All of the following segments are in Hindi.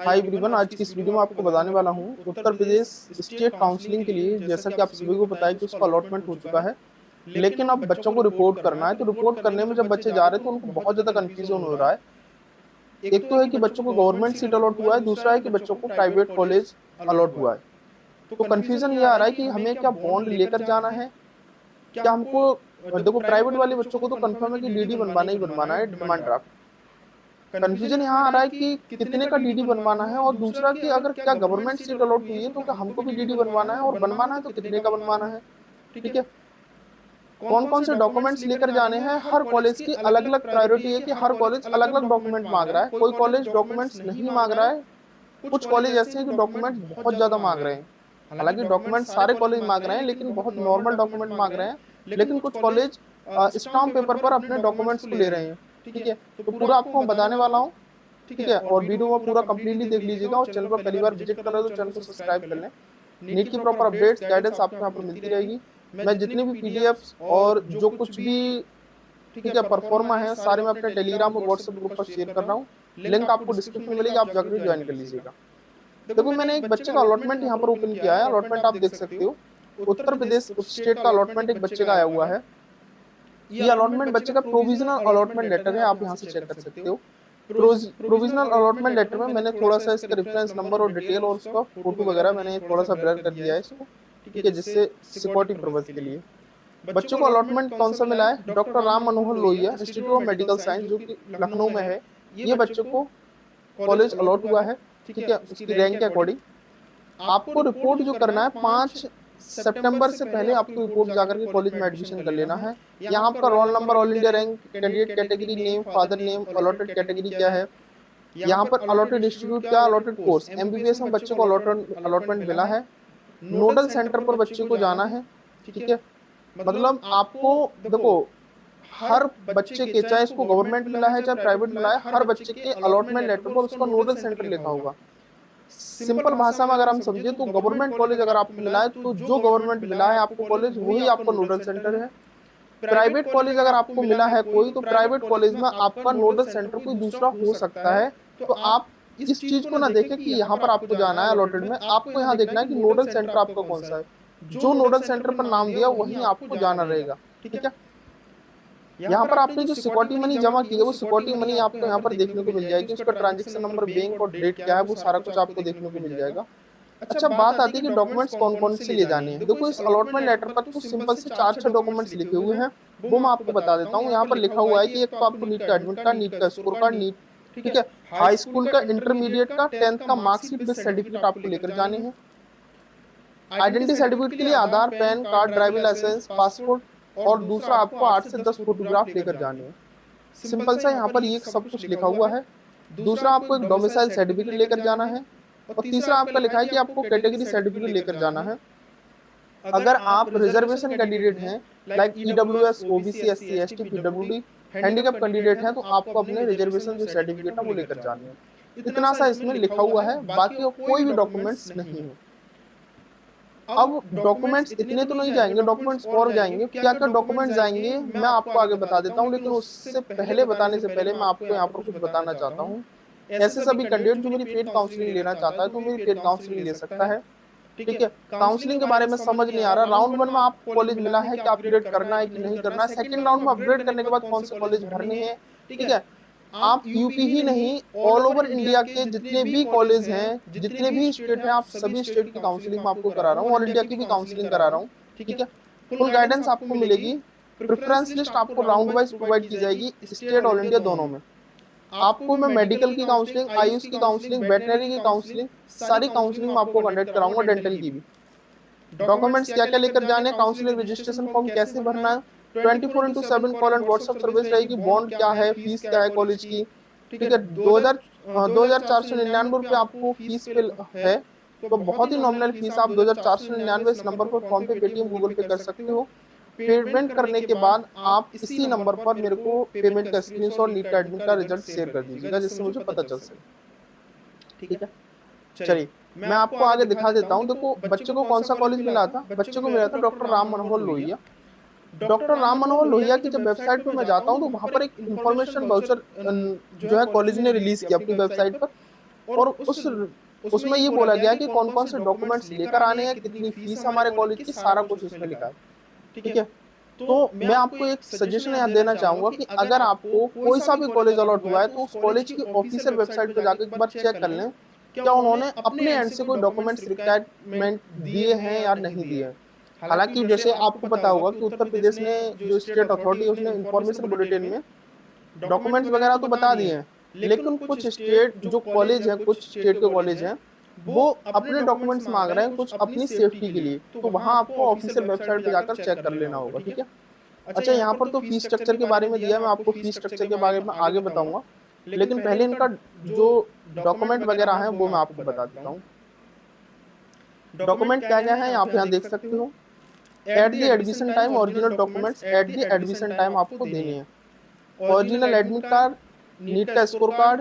हाय एवरीवन, आज की इस वीडियो में आपको बताने वाला हूँ उत्तर प्रदेश स्टेट काउंसलिंग के लिए। जैसा कि आप सभी को पता है कि उसका अलॉटमेंट हो चुका है, लेकिन अब बच्चों को रिपोर्ट करना है। तो रिपोर्ट करने में जब बच्चे जा रहे हैं तो उनको बहुत ज्यादा कंफ्यूजन हो रहा है। एक तो है कि बच्चों को गवर्नमेंट सीट अलॉट हुआ है, दूसरा है कि बच्चों को प्राइवेट कॉलेज अलॉट हुआ है। तो कंफ्यूजन ये आ रहा है कि हमें क्या बॉन्ड लेकर जाना है, क्या हमको। देखो, प्राइवेट वाले बच्चों को तो कंफर्म है कि डीडी बनवाना ही बनवाना है, डिमांड ड्राफ्ट। कंफ्यूजन यहाँ आ रहा है कि कितने का डीडी बनवाना है, और दूसरा कि अगर क्या गवर्नमेंट सीट अलॉट हुई है तो क्या हमको भी डीडी बनवाना है, और बनवाना है तो कितने का बनवाना है। ठीक है। कौन कौन से डॉक्यूमेंट्स लेकर जाने हैं, हर कॉलेज की अलग अलग प्रायोरिटी है कि हर कॉलेज अलग अलग डॉक्यूमेंट मांग रहा है। कोई कॉलेज डॉक्यूमेंट्स नहीं मांग रहा है, कुछ कॉलेज ऐसे हैं जो डॉक्यूमेंट्स बहुत ज्यादा मांग रहे हैं। हालांकि डॉक्यूमेंट सारे कॉलेज मांग रहे हैं, लेकिन बहुत नॉर्मल डॉक्यूमेंट मांग रहे हैं। लेकिन कुछ कॉलेज स्टाम्प पेपर पर अपने डॉक्यूमेंट्स को ले रहे हैं। ठीक है। तो पूरा आपको मैं बताने वाला हूँ। ठीक है, और वीडियो में पूरा कंप्लीटली देख लीजिएगा, और चैनल पर पहली बार विजिट कर रहे हो तो चैनल को सब्सक्राइब कर लें। नीट की प्रॉपर अपडेट्स गाइडेंस आपको यहाँ पर मिलती रहेगी। मैं जितने भी पीडीएफ्स और जो कुछ भी ठीक है परफॉर्मा है, सारे मैं अपने टेलीग्राम और व्हाट्सएप ग्रुप पर शेयर कर रहा हूँ। लिंक आपको डिस्क्रिप्शन में मिलेगी, आप जाकर ज्वाइन कर लीजिएगा। देखो, मैंने एक बच्चे का अलॉटमेंट यहाँ पर ओपन किया है। अलॉटमेंट आप देख सकते हो, उत्तर प्रदेश स्टेट का अलॉटमेंट एक बच्चे का आया हुआ है। ये अलॉटमेंट बच्चे का प्रोविजनल अलॉटमेंट लेटर है, आप यहाँ से चेक कर सकते हो। प्रोविजनल अलॉटमेंट लेटर में मैंने थोड़ा सा इसका रेफरेंस नंबर और डिटेल और उसका फोटो वगैरह मैंने थोड़ा सा ब्लर कर दिया है इसको। ठीक है, जिससे सिक्योरिटी पर्पज के लिए। बच्चों को अलॉटमेंट कौन सा मिला है, doctor Ram Manohar Lohia institute of medical science, जो कि लखनऊ में है। ये बच्चों को कॉलेज अलॉट हुआ है। ठीक है, उसकी रैंक के अकॉर्डिंग आपको रिपोर्ट जो करना है 5 सितंबर से पहले आपको रिपोर्ट जाकर के कॉलेज में एडमिशन कर लेना है। यहाँ आपका roll number, all India rank, candidate category, name, father name, allotted category क्या है, यहाँ पर अलॉटेड इंस्टीट्यूट क्या, अलॉटेड कोर्स एमबीबीएस में बच्चे को अलॉटमेंट मिला है। नोडल सेंटर पर बच्चे को जाना है। ठीक है, मतलब आपको देखो, हर बच्चे के, चाहे इसको गवर्नमेंट मिला है चाहे प्राइवेट मिला है, हर बच्चे के अलॉटमेंट लेटर पर उसका नोडल सेंटर लिखा होगा। सिंपल भाषा में अगर हम समझे तो गवर्नमेंट कॉलेज अगर आपको मिला है तो जो गवर्नमेंट मिला है आपको कॉलेज, वही आपका नोडल सेंटर है। प्राइवेट कॉलेज अगर आपको मिला है कोई, तो प्राइवेट कॉलेज में आपका नोडल सेंटर कोई दूसरा हो सकता है। तो आप इस चीज को ना देखें कि यहाँ पर आपको जाना है अलॉटेड में, आपको यहाँ देखना है कि नोडल सेंटर आपका कौन सा है। जो नोडल सेंटर पर नाम दिया वहीं आपको जाना रहेगा। ठीक है। यहाँ पर आपने जो सिक्योरिटी मनी जमा की है, वो सिक्योरिटी मनी आपको यहाँ पर देखने को मिल जाएगी। उसका ट्रांजेक्शन नंबर, बैंक और डेट क्या है, वो सारा कुछ आपको देखने को मिल जाएगा। अच्छा, बात आती है कि डॉक्यूमेंट्स कौन कौन से ले जाने हैं। देखो, इस अलॉटमेंट लेटर पर तो सिंपल से 4-6 डॉक्यूमेंट्स लिखे हुए हैं, वो मैं आपको बता देता हूँ। यहाँ पर लिखा हुआ है कि एक तो आपको नीट का एडमिट कार्ड, नीट का स्कोर कार्ड, नीट ठीक है, हाई स्कूल का, इंटरमीडिएट का, 10th का मार्कशीट विद सर्टिफिकेट आपको लेकर जाने हैं। आइडेंटिटी सर्टिफिकेट के लिए Aadhaar, PAN card, driving licence, passport, और दूसरा आपको 8 से 10 फोटोग्राफ लेकर जाने हैं। सिंपल सा यहाँ पर ये सब कुछ लिखा हुआ है। दूसरा, आपको एक डोमिसाइल सर्टिफिकेट लेकर जाना है, और तीसरा आपका लिखा है कि आपको कैटेगरी सर्टिफिकेट लेकर जाना है। अगर आप रिजर्वेशन कैंडिडेट हैं, like EWS, OBC, SC, ST, PWD, handicap candidate हैं, तो आपको अपने रिजर्वेशन जो सर्टिफिकेट है वो लेकर जाने हैं। इतना सा इसमें लिखा हुआ है, बाकी और कोई भी डॉक्यूमेंट्स नहीं है। अब डॉक्यूमेंट्स इतने तो नहीं जाएंगे, डॉक्यूमेंट्स और जाएंगे। क्या क्या डॉक्यूमेंट्स जाएंगे मैं आपको आगे बता देता हूँ, लेकिन उससे पहले, बताने से पहले मैं आपको यहाँ पर कुछ बताना चाहता हूँ। ऐसे सभी कैंडिडेट जो मेरी पेड काउंसलिंग लेना चाहता है तो मेरी पेड काउंसलिंग ले सकता है। ठीक है। काउंसलिंग के बारे में समझ नहीं आ रहा, राउंड 1 में आपको कॉलेज मिला है कि अपग्रेड करना है कि नहीं करना है, सेकंड राउंड में अपग्रेड करने के बाद कौन से कॉलेज भरने हैं। ठीक है। आप यूपी ही नहीं, ऑल ओवर इंडिया के जितने भी कॉलेज हैं, जितने भी स्टेट हैं, आप सभी स्टेट की काउंसलिंग मैं आपको करा रहा हूँ, ऑल इंडिया की भी काउंसलिंग करा रहा हूँ। ठीक है। फुल गाइडेंस आपको मिलेगी। प्रेफरेंस लिस्ट आपको राउंड वाइज प्रोवाइड की जाएगी, स्टेट ऑल इंडिया दोनों में। आपको मैं मेडिकल की काउंसलिंग, आयुष की काउंसलिंग, वेटनरी की काउंसलिंग, सारी काउंसलिंग मैं आपको कंडक्ट कराऊंगा, डेंटल की भी। डॉक्यूमेंट्स क्या क्या लेकर जाने, काउंसलिंग रजिस्ट्रेशन फॉर्म कैसे भरना है, 24/7 कॉल एंड व्हाट्सएप सर्विस रहेगी, बॉन्ड क्या है, फीस क्या है कॉलेज की। ठीक है, 2499 रुपये आपको फीस पे है। तो बहुत ही नॉमिनल फीस, आप 2499 इस नंबर पर फोन पे, पेटीएम, गूगल पे कर सकते हो। पेमेंट करने के बाद आप इसी नंबर पर मेरे को पेमेंट का स्क्रीनशॉट, नीट का एडमिट का रिजल्ट शेयर कर दीजिएगा, जिससे मुझे पता चल सके। ठीक है। चलिए, मैं आपको आगे दिखा देता हूँ। देखो, बच्चे को कौन सा कॉलेज मिला था, बच्चे को मिला था डॉक्टर राम मनोहर लोहिया। डॉक्टर राम मनोहर लोहिया की जब वेबसाइट पर मैं जाता हूँ तो वहां पर एक इंफॉर्मेशन वाउचर जो है कॉलेज ने रिलीज किया अपनी वेबसाइट पर, और उसमें ये बोला गया कि कौन कौन से डॉक्यूमेंट्स लेकर आने हैं, कितनी फीस हमारे कॉलेज की, सारा कुछ उसमें लिखा है। ठीक है, तो मैं आपको एक सजेशन यहाँ देना चाहूंगा कि अगर आपको कोई सा भी कॉलेज अलॉट हुआ है तो उस कॉलेज की ऑफिशियल वेबसाइट पर जाकर एक बार चेक कर लें क्या उन्होंने अपने एंड से कोई डॉक्यूमेंट्स रिक्वायरमेंट दिए हैं या नहीं दिए हैं। हालांकि जैसे आपको पता होगा कि उत्तर प्रदेश में जो स्टेट अथॉरिटी है उसने इंफॉर्मेशन बुलेटिन में डॉक्यूमेंट्स वगैरह तो बता दिए हैं, लेकिन कुछ स्टेट जो कॉलेज है, कुछ स्टेट के कॉलेज हैं, वो अपने डॉक्यूमेंट्स मांग रहे हैं कुछ अपनी सेफ्टी के लिए, तो वहां आपको ऑफिशियल वेबसाइट पे जाकर चेक कर लेना होगा। ठीक है, अच्छा यहाँ पर तो फीस स्ट्रक्चर के बारे में दिया है, मैं आपको फीस स्ट्रक्चर के बारे में आगे बताऊंगा, लेकिन पहले इनका जो डॉक्यूमेंट वगैरह है वो मैं आपको बता देता हूँ। डॉक्यूमेंट क्या क्या है आप यहाँ देख सकते हो। At the admission time original documents at the admission time आपको देने हैं। ओरिजिनल एडमिट कार्ड, नीट का स्कोर कार्ड,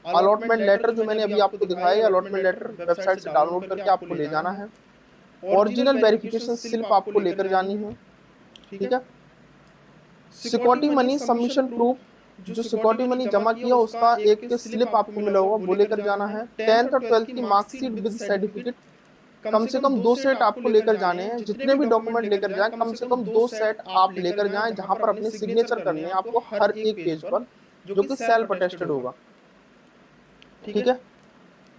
अलॉटमेंट लेटर जो मैंने अभी आपको दिखाया, अलॉटमेंट लेटर वेबसाइट से डाउनलोड करके आपको ले जाना है। ओरिजिनल वेरिफिकेशन स्लिप आपको लेकर जानी है। ठीक है, सिक्योरिटी मनी सबमिशन प्रूफ, जो सिक्योरिटी मनी जमा किया उसका एक स्लिप आपको मिला होगा वो लेकर जाना है। 10th और 12th की मार्कशीट विद सर्टिफिकेट कम से कम 2 सेट आपको लेकर जाने हैं। जितने भी डॉक्यूमेंट लेकर जाएं कम से कम 2 सेट आप लेकर जाएं, जहां पर अपने सिग्नेचर करने हैं आपको हर एक पेज पर, जो कि सेल्फ अटेस्टेड होगा। ठीक है,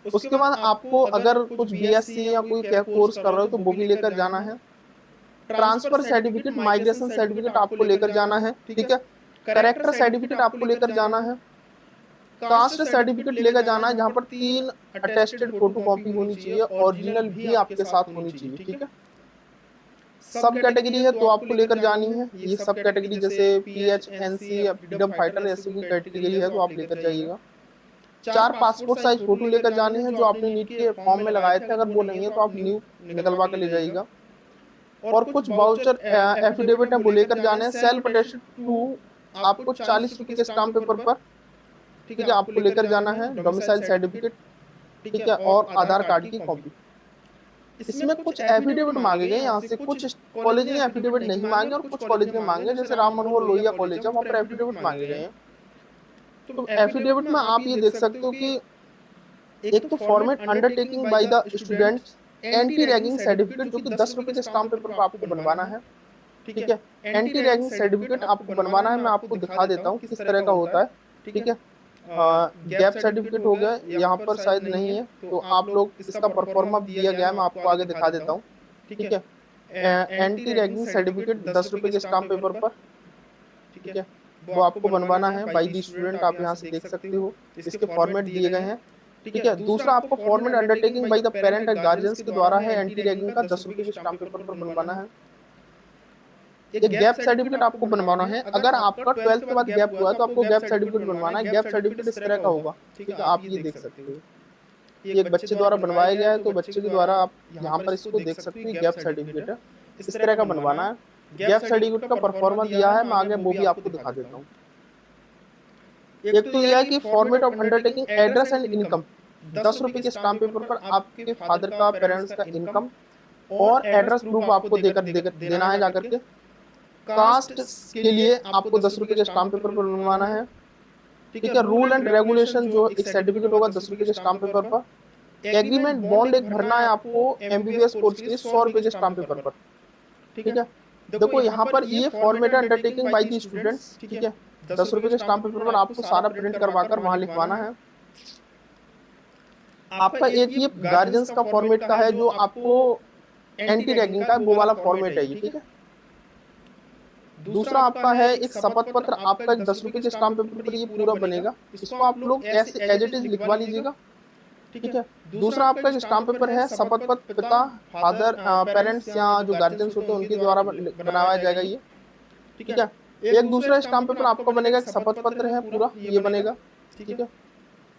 उसके बाद आपको अगर कुछ बीएससी या कोई कोर्स कर रहे हो तो वो भी लेकर जाना है। ट्रांसफर सर्टिफिकेट, माइग्रेशन सर्टिफिकेट आपको लेकर जाना है। ठीक है, करेक्टर सर्टिफिकेट आपको लेकर जाना है। कास्ट सर्टिफिकेट लेकर जाना है, जहां पर 3 अटेस्टेड फोटोकॉपी होनी चाहिए, ओरिजिनल भी आपके साथ होनी चाहिए। ठीक है, सब कैटेगरी है तो आपको लेकर जानी है। ये सब कैटेगरी जैसे पीएच, एनसी या फ्रीडम फाइटर ऐसी कोई कैटेगरी है तो आप लेकर जाइएगा। 4 पासपोर्ट साइज फोटो लेकर जाने हैं जो आपने नीट के फॉर्म में लगाए थे, अगर वो नहीं है तो आप न्यू निकलवा के ले जाइएगा। और कुछ वाउचर एफिडेविट है वो लेकर जाने हैं। सेल्फ अटेस्टेड टू आपको 40 रुपए के स्टाम्प पेपर पर, ठीक है, आपको लेकर जाना है। डोमिसाइल सर्टिफिकेट, ठीक है, और आधार कार्ड की कॉपी। इसमें कुछ एफिडेविट मांगे गए यहाँ से, कुछ कॉलेज ने एफिडेविट नहीं मांगे और कुछ कॉलेज ने मांगे, जैसे राम मनोहर लोहिया कॉलेज है वहाँ पर एफिडेविट मांगे गए हैं। तो एफिडेविट में आप ये देख सकते हो कि एक तो format undertaking by the students, anti ragging certificate जो कि 10 रुपए के स्टाम्प पेपर पर आपको बनवाना है। ठीक है, एंटी रैगिंग सर्टिफिकेट आपको बनवाना है, मैं आपको दिखा देता हूँ किस तरह का होता है। ठीक है, गैप सर्टिफिकेट हो गया, यहाँ पर शायद नहीं है तो आप लोग इसका परफॉर्मा दिया गया है, मैं आपको आगे दिखा देता हूँ। ठीक है, एंटी रैगिंग सर्टिफिकेट 10 रुपए के स्टाम्प पेपर पर, ठीक है, वो आपको बनवाना है बाई दी स्टूडेंट। आप यहाँ से देख सकते हो इसके फॉर्मेट दिए गए हैं। ठीक है, दूसरा आपको format undertaking by the parent and guardians के द्वारा है, एंटी रैगिंग का 10 रुपए के स्टाम्प पेपर पर बनवाना है। एक गैप सर्टिफिकेट आपको बनवाना है, अगर आपका 12th के बाद गैप हुआ है तो आपको गैप सर्टिफिकेट बनवाना है। गैप सर्टिफिकेट इस तरह का होगा, ठीक है, आप ये देख सकते हो, ये एक बच्चे द्वारा बनवाया गया है, तो बच्चे के द्वारा आप यहाँ पर इसको देख सकते हो, गैप सर्टिफिकेट है, इस तरह का बनवाना है। गैप सर्टिफिकेट का परफॉर्मेंस दिया है, मैं आगे वो भी आपको दिखा देता हूँ। एक तो यह है कि format of undertaking address and income, 10 रुपए के स्टाम्प पेपर पर आपके फादर का, पेरेंट्स का इनकम और एड्रेस प्रूफ आपको देना है जाकर के। कास्ट के लिए आपको 10 रुपए के स्टाम्प पेपर पर बनवाना है। ठीक है, रूल एंड रेगुलेशन जो एक सर्टिफिकेट होगा 10 रुपए के स्टाम्प पेपर पर। एग्रीमेंट बॉन्ड एक भरना है आपको एमबीबीएस कोर्स के लिए 100 रुपए के स्टाम्प पेपर पर। ठीक है, देखो यहाँ पर ये format undertaking by the students, ठीक है, 10 रुपए के स्टाम्प पेपर पर आपको सारा प्रिंट करवाकर वहां लिखवाना है। आपका एक ये गार्जियंस का फॉर्मेट का है जो आपको एंटी रैगिंग का वो वाला फॉर्मेट है ये। ठीक है, दूसरा आपका है एक शपथ पत्र, आपका 10 रुपए के स्टाम्प पेपर पर ये पूरा बनेगा, इसको आप लोग ऐसे एज इट इज लिखवा लीजिएगा। ठीक है, दूसरा आपका जो स्टाम्प पेपर है शपथ पत्र पिता, फादर, पेरेंट्स या जो गार्जियंस होते हैं उनके द्वारा बनाया जाएगा ये। ठीक है, एक दूसरा स्टाम्प पेपर आपका बनेगा, शपथ पत्र है पूरा ये बनेगा। ठीक है,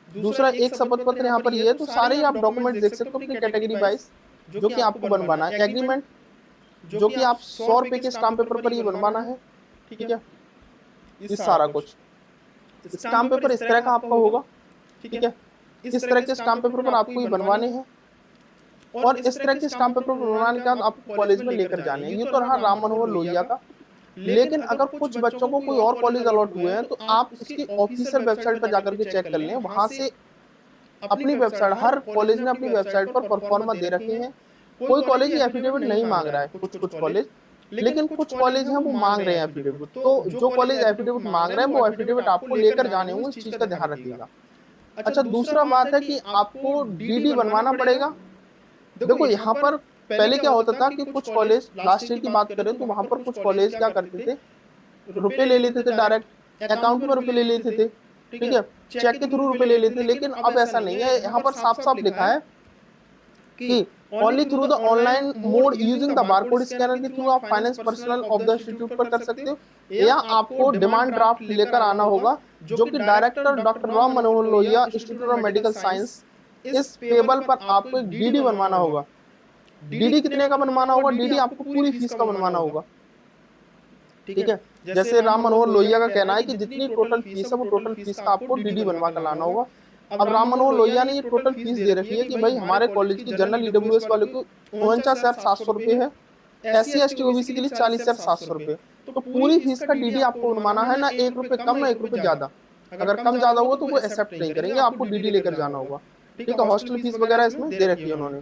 दूसरा एक शपथ पत्र यहाँ पर ये है, तो सारे ही आप डॉक्यूमेंट देख सकते हो अपनी कैटेगरी वाइज जो कि आपको बनवाना है। एग्रीमेंट जो कि आप 100 रुपए के स्टाम्प पेपर पर ये बनवाना है। ठीक है, ये सारा कुछ स्टाम्प पेपर इस तरह का आपका होगा। ठीक है, इस तरह के स्टाम्प पेपर पर आपको ये बनवाने हैं और इस तरह के स्टाम्प पेपर बनवाने के बाद आपको कॉलेज में लेकर जाने हैं। ये तो रहा राम मनोहर लोहिया का, लेकिन अगर कुछ बच्चों को कोई और कॉलेज अलॉट हुए हैं तो आप उसकी ऑफिशियल वेबसाइट पर जाकर के चेक कर लें, वहां से अपनी वेबसाइट, हर कॉलेज ने अपनी वेबसाइट पर परफॉर्मा दे रखे हैं। कोई कॉलेज ये एफिडेविट नहीं मांग रहा है, कुछ कॉलेज, लेकिन कुछ कॉलेज हैं वो मांग रहे हैं एफिडेविट। तो जो कॉलेज एफिडेविट मांग रहे हैं वो एफिडेविट आपको लेकर जाने होंगे, इस चीज का ध्यान रखिएगा। अच्छा, दूसरा बात है कि आपको डीडी बनवाना पड़ेगा। देखो यहाँ पर पहले क्या होता था कि कुछ कॉलेज, लास्ट ईयर की बात करें तो वहां पर कुछ कॉलेज क्या करते थे, रुपए ले लेते थे डायरेक्ट अकाउंट में, रुपए ले लेते थे, ठीक है, चेक के थ्रू रुपए ले लेते थे। लेकिन अब ऐसा नहीं है, यहाँ पर साफ साफ लिखा है कि only through the online mode using the barcode scanner के थ्रू आप finance personal of the institute पर कर सकते हो, या आपको डिमांड ड्राफ्ट लेकर आना होगा, जो कि director doctor Ram Manohar Lohia institute of medical science इस पेबल पर आपको एक डीडी बनवाना होगा। डीडी कितने का बनवाना होगा? डीडी आपको पूरी फीस का बनवाना होगा, ठीक है। जैसे राम मनोहर लोहिया का कहना है कि जितनी टोटल फीस है वो टोटल फीस का आपको डीडी बनवा कर लाना होगा। अब राम मनोहर लोहिया ने ये टोटल फीस दे रखी है कि भाई हमारे कॉलेज की जनरल ईडब्ल्यूएस वाले को 49,700 रुपए है, SC ST OBC के लिए 40,700 रुपए। तो पूरी फीस का डीडी आपको बनवाना है, ना 1 रुपए कम ना 1 रुपए ज्यादा। अगर कम ज्यादा होगा तो वो एक्सेप्ट नहीं करेंगे, आपको डीडी लेकर जाना होगा, ठीक है। हॉस्टल फीस वगैरह इसमें दे रखी है उन्होंने,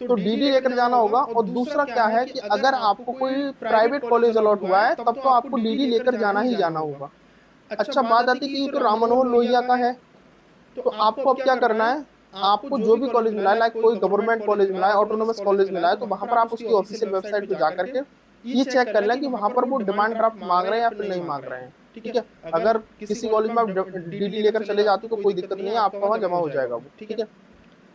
तो डीडी लेकर जाना होगा। और दूसरा क्या है कि अगर आपको कोई प्राइवेट कॉलेज अलॉट हुआ है तब तो आपको डीडी लेकर जाना ही जाना होगा। अच्छा, बात आती है कि ये तो राम मनोहर लोहिया का है, तो आपको अब क्या करना है, आपको जो भी कॉलेज मिला है, लाइक कोई गवर्नमेंट कॉलेज मिला है, ऑटोनोमस कॉलेज मिला है, तो वहां पर आप उसकी ऑफिशियल वेबसाइट पे जाकर के ये चेक कर लें कि वहां पर वो डिमांड ड्राफ्ट मांग रहे हैं या फिर नहीं मांग रहे हैं, ठीक है। अगर किसी कॉलेज में आप डीडी लेकर चले जाते हो तो कोई दिक्कत नहीं है, आपका वहां जमा हो जाएगा वो, ठीक है।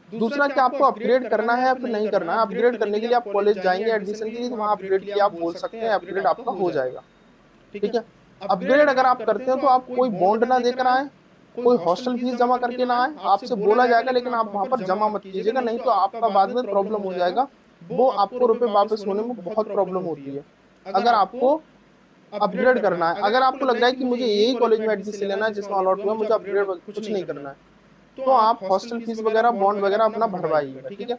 दूसरा क्या आपको अपग्रेड करना है या फिर नहीं करना है? अपग्रेड करने के लिए आप कॉलेज जाएंगे एडमिशन के लिए, तो वहां अपग्रेड के लिए आप बोल सकते हैं, अपग्रेड आपका हो जाएगा, ठीक है। अपग्रेड अगर आप करते हैं तो आप कोई बॉन्ड ना देकर आए, कोई हॉस्टल फीस जमा करके ना आए, आपसे बोला जाएगा लेकिन आप वहां पर जमा मत कीजिएगा, नहीं तो आपका बाद में प्रॉब्लम हो जाएगा, वो आपको रुपए वापस होने में बहुत प्रॉब्लम होती है। अगर आपको अपग्रेड करना है, अगर आपको लग रहा है कि मुझे यही कॉलेज में एडमिशन लेना है जिसमें अलॉट हुआ, मुझे अपग्रेड कुछ नहीं करना है, तो आप हॉस्टल फीस वगैरह बॉन्ड वगैरह अपना भरवाइएगा, ठीक है।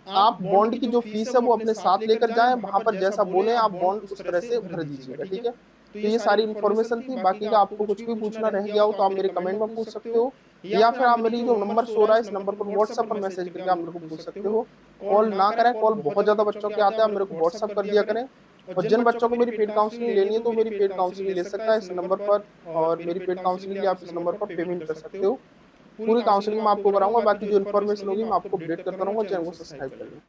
आप बॉन्ड की जो फीस है वो अपने साथ लेकर जाएं, वहां पर जैसा बोले आप बॉन्ड उस तरह से भर दीजिएगा, ठीक है। तो ये सारी इन्फॉर्मेशन थी। बाकी का आपको कुछ भी पूछना रह गया हो तो आप मेरे कमेंट में पूछ सकते हो, या फिर आप मेरी जो नंबर शो रहा है इस नंबर पर व्हाट्सएप पर मैसेज करके आप मेरे को पूछ सकते हो। कॉल ना करें, कॉल बहुत ज्यादा बच्चों के आते हैं, आप मेरे को व्हाट्सएप कर दिया करें। और जिन बच्चों को मेरी पेड काउंसलिंग लेनी है तो मेरी पेड काउंसलिंग ले सकता है इस नंबर पर, और मेरी पेड काउंसलिंग के लिए आप इस नंबर पर पेमेंट कर सकते हो। पूरी काउंसलिंग मैं आपको कराऊंगा, बाकी जो इन्फॉर्मेशन होगी मैं आपको अपडेट करता रहूंगा। चैनल को सब्सक्राइब कर लें।